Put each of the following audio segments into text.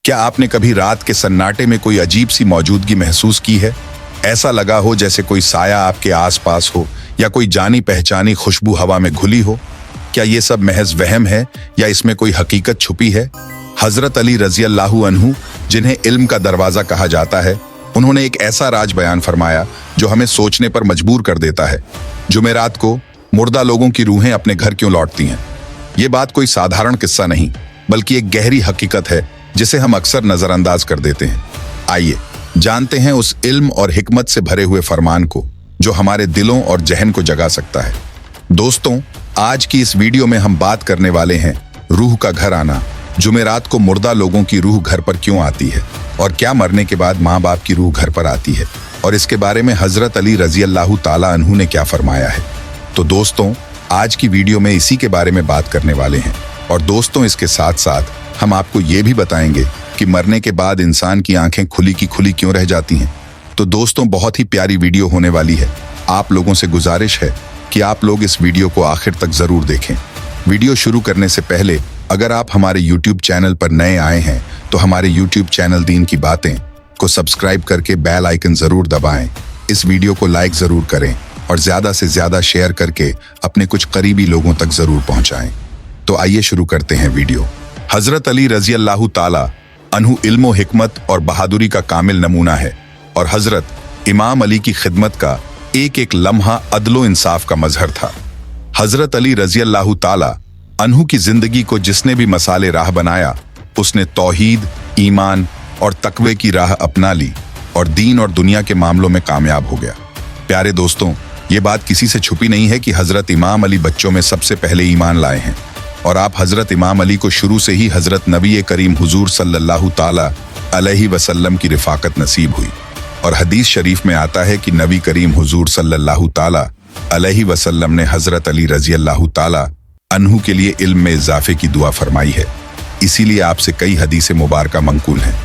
क्या आपने कभी रात के सन्नाटे में कोई अजीब सी मौजूदगी महसूस की है? ऐसा लगा हो जैसे कोई साया आपके आसपास हो या कोई जानी पहचानी खुशबू हवा में घुली हो। क्या ये सब महज वहम है या इसमें कोई हकीकत छुपी है? हजरत अली रजी अल्लाहु अन्हु, जिन्हें इल्म का दरवाजा कहा जाता है, उन्होंने एक ऐसा राज बयान फरमाया जो हमें सोचने पर मजबूर कर देता है। जुमेरात को मुर्दा लोगों की रूहें अपने घर क्यों लौटती हैं? ये बात कोई साधारण किस्सा नहीं, बल्कि एक गहरी हकीकत है जिसे हम अक्सर नजरअंदाज कर देते हैं। आइए जानते हैं उस इल्म और हिकमत से भरे हुए फरमान को जो हमारे दिलों और जहन को जगा सकता है। दोस्तों, आज की इस वीडियो में हम बात करने वाले हैं रूह का घर आना। जुमेरात को मुर्दा लोगों की रूह घर पर क्यों आती है और क्या मरने के बाद माँ बाप की रूह घर पर आती है, और इसके बारे में हजरत अली रजी अल्लाहु ताला अन्हु ने क्या फरमाया है। तो दोस्तों, आज की वीडियो में इसी के बारे में बात करने वाले हैं। और दोस्तों, इसके साथ साथ हम आपको ये भी बताएंगे कि मरने के बाद इंसान की आंखें खुली की खुली क्यों रह जाती हैं। तो दोस्तों, बहुत ही प्यारी वीडियो होने वाली है। आप लोगों से गुजारिश है कि आप लोग इस वीडियो को आखिर तक जरूर देखें। वीडियो शुरू करने से पहले अगर आप हमारे YouTube चैनल पर नए आए हैं तो हमारे YouTube चैनल दीन की बातें को सब्सक्राइब करके बेल आइकन जरूर दबाएं। इस वीडियो को लाइक जरूर करें और ज्यादा से ज्यादा शेयर करके अपने कुछ करीबी लोगों तक जरूर पहुंचाएं। तो आइए शुरू करते हैं वीडियो। हजरत अली रजी अल्लाहु ताला अन्हु इल्म हिकमत और बहादुरी का कामिल नमूना है, और हजरत इमाम अली की खिदमत का एक एक लम्हा अदलो इंसाफ का मजहर था। हजरत अली रजी अल्लाहु ताला अन्हु की जिंदगी को जिसने भी मसाले राह बनाया, उसने तौहीद, ईमान और तकवे की राह अपना ली और दीन और दुनिया के मामलों में कामयाब हो गया। प्यारे दोस्तों, ये बात किसी से छुपी नहीं है कि हजरत इमाम अली बच्चों में सबसे पहले ईमान लाए हैं, और आप हजरत इमाम अली को शुरू से ही हजरत नबी करीम हुजूर सल्लल्लाहु ताला अलैहि वसल्लम की रिफाकत नसीब हुई। और हदीस शरीफ में आता है कि नबी करीम हुजूर सल्लल्लाहु ताला अलैहि वसल्लम ने हजरत अली रजी अल्लाहु ताला अन्हु के लिए इल्म में इजाफे की दुआ फरमाई है। इसीलिए आपसे कई हदीसें मुबारका मंकूल हैं।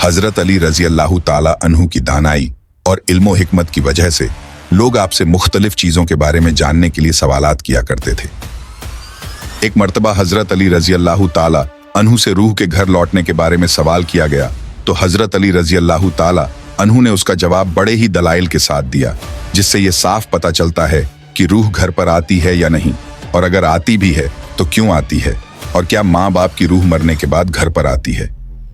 हजरत अली रजी अल्लाहु ताला अन्हु की दानाई और इल्म हिकमत की वजह से लोग आपसे मुख्तलिफ चीजों के बारे में जानने के लिए सवालात किया करते थे। एक मर्तबा हजरत अली रजी अल्लाहु ताला अन्हु से रूह के घर लौटने के बारे में सवाल किया गया, तो हजरत अली रजी अल्लाहु ताला अन्हु ने उसका जवाब बड़े ही दलाइल के साथ दिया, जिससे यह साफ पता चलता है कि रूह घर पर आती है या नहीं, और अगर आती भी है तो क्यों आती है, और क्या माँ बाप की रूह मरने के बाद घर पर आती है।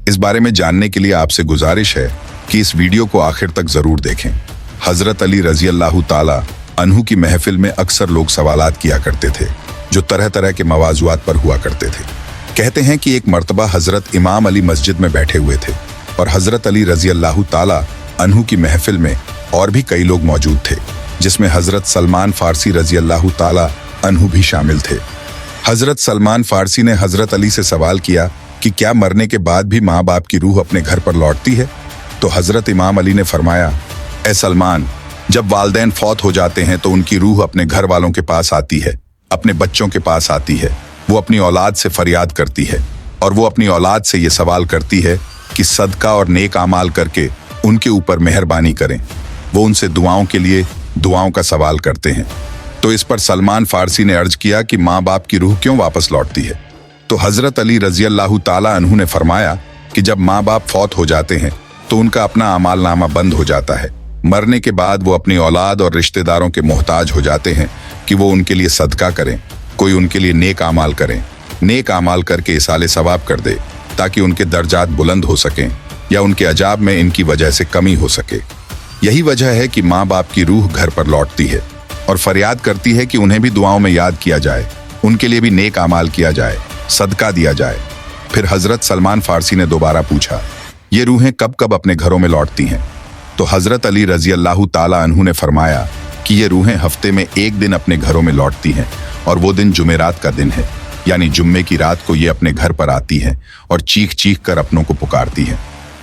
इस बारे में जानने के लिए आपसे गुजारिश है कि इस वीडियो को आखिर तक जरूर देखें। हजरत अली रजी अल्लाहु ताला अन्हु की महफिल में अक्सर लोग सवालात किया करते थे जो तरह तरह के मवाजुआत पर हुआ करते थे। कहते हैं कि एक मर्तबा हजरत इमाम अली मस्जिद में बैठे हुए थे और हजरत अली रजी अल्लाहु ताला अन्हु की महफिल में और भी कई लोग मौजूद थे, जिसमें हजरत सलमान फारसी रजी अल्लाहु ताला अन्हु भी शामिल थे। हजरत सलमान फारसी ने हजरत अली से सवाल किया कि क्या मरने के बाद भी माँ बाप की रूह अपने घर पर लौटती है? तो हजरत इमाम अली ने फरमाया, ए सलमान, जब वालिदैन फौत हो जाते हैं तो उनकी रूह अपने घर वालों के पास आती है, अपने बच्चों के पास आती है। वो अपनी औलाद से फरियाद करती है और वो अपनी औलाद से ये सवाल करती है कि सदका और नेक आमाल करके उनके ऊपर मेहरबानी करें। वो उनसे दुआओं के लिए दुआओं का सवाल करते हैं। तो इस पर सलमान फारसी ने अर्ज किया कि माँ बाप की रूह क्यों वापस लौटती है? तो हजरत अली रजी अल्लाहु ताला अन्हु ने फरमाया कि जब माँ बाप फौत हो जाते हैं तो उनका अपना अमाल नामा बंद हो जाता है। मरने के बाद वो अपनी औलाद और रिश्तेदारों के मोहताज हो जाते हैं कि वो उनके लिए सदका करें, कोई उनके लिए नेक आमाल करें, नेक आमाल करके इसाले सवाब कर दे ताकि उनके दर्जात बुलंद हो सकें या उनके अजाब में इनकी वजह से कमी हो सके। यही वजह है कि माँ बाप की रूह घर पर लौटती है और फरियाद करती है कि उन्हें भी दुआओं में याद किया जाए, उनके लिए भी नेक आमाल किया जाए, सदका दिया जाए। फिर हजरत सलमान फारसी ने दोबारा पूछा, ये रूहें कब कब अपने घरों में लौटती हैं? तो हजरत अली रजी अल्लाहु ताला अन्हु ने फरमाया कि ये रूहें हफ्ते में एक दिन अपने घरों में लौटती हैं, और वो दिन जुमेरात का दिन है, यानी जुम्मे की रात को ये अपने घर पर आती हैं और चीख चीख कर अपनों को पुकारती हैं।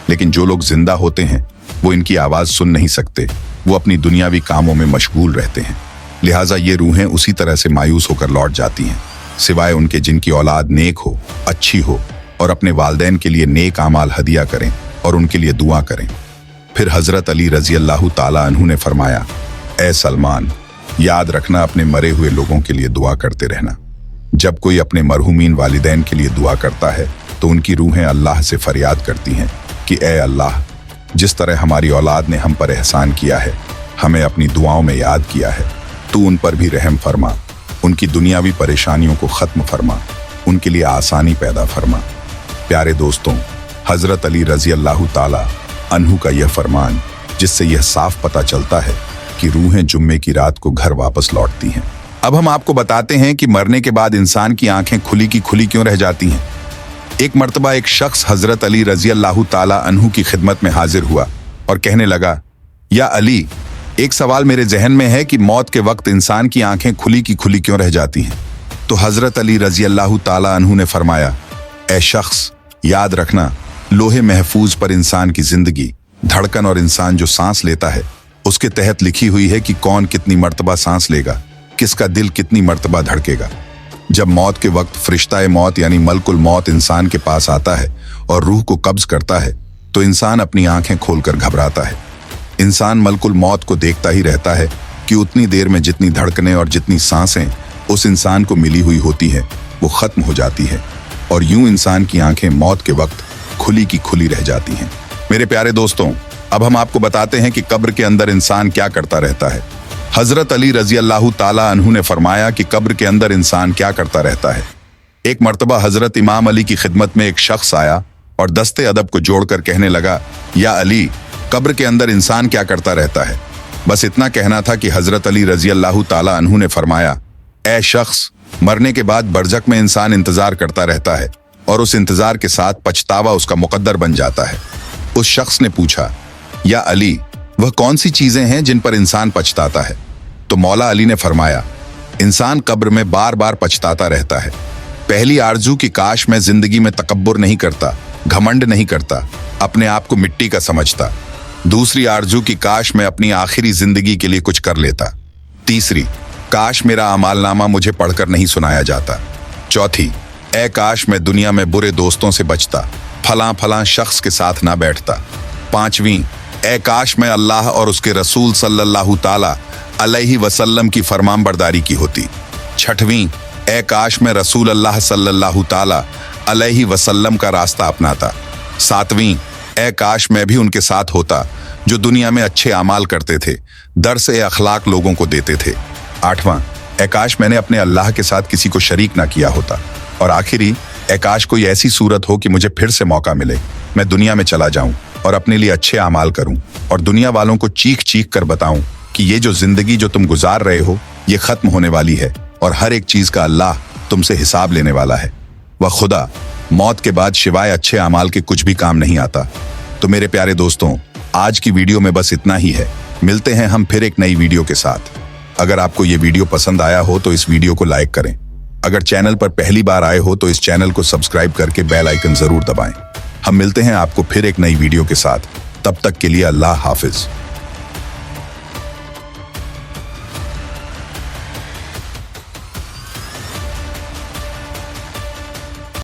लेकिन जो लोग जिंदा होते हैं वो इनकी आवाज सुन नहीं सकते, वो अपनी दुनियावी कामों में मशगूल रहते हैं। लिहाजा ये रूहें उसी तरह से मायूस होकर लौट जाती हैं, सिवाय उनके जिनकी औलाद नेक हो, अच्छी हो और अपने वालिदैन के लिए नेक आमाल हदिया करें और उनके लिए दुआ करें। फिर हजरत अली रजी अल्लाहु ताला अन्हु ने फरमाया, ए सलमान, याद रखना अपने मरे हुए लोगों के लिए दुआ करते रहना। जब कोई अपने मरहूमीन वालिदैन के लिए दुआ करता है तो उनकी रूहें अल्लाह से फरियाद करती हैं कि ए अल्लाह, जिस तरह हमारी औलाद ने हम पर एहसान किया है, हमें अपनी दुआओं में याद किया है, तू उन पर भी रहम फरमा, उनकी दुनियावी परेशानियों को ख़त्म फरमा, उनके लिए आसानी पैदा फरमा। प्यारे दोस्तों, हज़रत अली रज़ी अल्लाह ताला अन्हु का यह फरमान, जिससे यह साफ पता चलता है कि रूहें जुम्मे की रात को घर वापस लौटती हैं। अब हम आपको बताते हैं कि मरने के बाद इंसान की आंखें खुली की खुली क्यों रह जाती हैं। एक मर्तबा एक शख्स हज़रत अली रज़ी अल्लाह ताला अन्हु की खिदमत में हाजिर हुआ और कहने लगा, या अली, एक सवाल मेरे जहन में है कि मौत के वक्त इंसान की आंखें खुली की खुली क्यों रह जाती हैं। तो हज़रत अली रज़ी अल्लाह ताला अन्हु ने फरमाया, ए शख्स, याद रखना, लोहे महफूज पर इंसान की जिंदगी, धड़कन और इंसान जो सांस लेता है उसके तहत लिखी हुई है कि कौन कितनी मर्तबा सांस लेगा, किसका दिल कितनी मर्तबा धड़केगा। जब मौत के वक्त फरिश्ता मौत यानी मलकुल मौत इंसान के पास आता है और रूह को कब्ज करता है तो इंसान अपनी आंखें खोलकर घबराता है। इंसान मलकुल मौत को देखता ही रहता है कि उतनी देर में जितनी धड़कनें और जितनी सांसें उस इंसान को मिली हुई होती है वो खत्म हो जाती है और यूं इंसान की आंखें मौत के वक्त खुली की खुली रह जाती हैं। मेरे प्यारे दोस्तों, अब हम आपको बताते हैं कि कब्र के अंदर इंसान क्या करता रहता है। हज़रत अली रज़ी अल्लाह ताला अन्हु ने फरमाया कि कब्र के अंदर इंसान क्या करता रहता है। एक मर्तबा हज़रत इमाम अली की खिदमत में एक शख्स आया और दस्ते अदब को जोड़कर कहने लगा, या अली, कब्र के अंदर इंसान क्या करता रहता है। बस इतना कहना था कि हज़रत अली रज़ी अल्लाह ताला अन्हु ने फरमाया, ए शख्स, मरने के बाद बरज़ख में इंसान इंतजार करता रहता है और उस इंतजार के साथ पछतावा उसका मुकद्दर बन जाता है। उस शख्स ने पूछा, या अली, वह कौन सी चीजें हैं जिन पर इंसान पछताता है। तो मौला अली ने फरमाया, इंसान कब्र में बार बार पछताता रहता है। पहली आरजू की काश मैं जिंदगी में तकब्बुर नहीं करता, घमंड नहीं करता, अपने आप को मिट्टी का समझता। दूसरी आरजू की काश मैं अपनी आखिरी जिंदगी के लिए कुछ कर लेता। तीसरी, काश मेरा अमालनामा मुझे पढ़कर नहीं सुनाया जाता। चौथी, ए काश मैं दुनिया में बुरे दोस्तों से बचता, फलां फलां शख्स के साथ ना बैठता। पांचवीं, ए काश मैं अल्लाह और उसके रसूल सल्लल्लाहु ताला अलैहि वसल्लम की फरमानबरदारी की होती। छठवीं, ए काश मैं रसूल अल्लाह सल्लल्लाहु ताला अलैहि वसल्लम का रास्ता अपनाता। सातवीं, ए काश मैं भी उनके साथ होता जो दुनिया में अच्छे अमाल करते थे, दर्स ए अखलाक लोगों को देते थे। आठवां, ए काश मैंने अपने अल्लाह के साथ किसी को शरीक ना किया होता। और आखिरी, ए काश कोई ऐसी सूरत हो कि मुझे फिर से मौका मिले, मैं दुनिया में चला जाऊं और अपने लिए अच्छे अमाल करूं और दुनिया वालों को चीख चीख कर बताऊं कि ये जो जिंदगी जो तुम गुजार रहे हो ये खत्म होने वाली है और हर एक चीज का अल्लाह तुमसे हिसाब लेने वाला है। वह खुदा मौत के बाद सिवाय अच्छे अमाल के कुछ भी काम नहीं आता। तो मेरे प्यारे दोस्तों, आज की वीडियो में बस इतना ही है। मिलते हैं हम फिर एक नई वीडियो के साथ। अगर आपको ये वीडियो पसंद आया हो तो इस वीडियो को लाइक करें। अगर चैनल पर पहली बार आए हो तो इस चैनल को सब्सक्राइब करके बेल आइकन जरूर दबाएं। हम मिलते हैं आपको फिर एक नई वीडियो के साथ। तब तक के लिए अल्लाह हाफिज।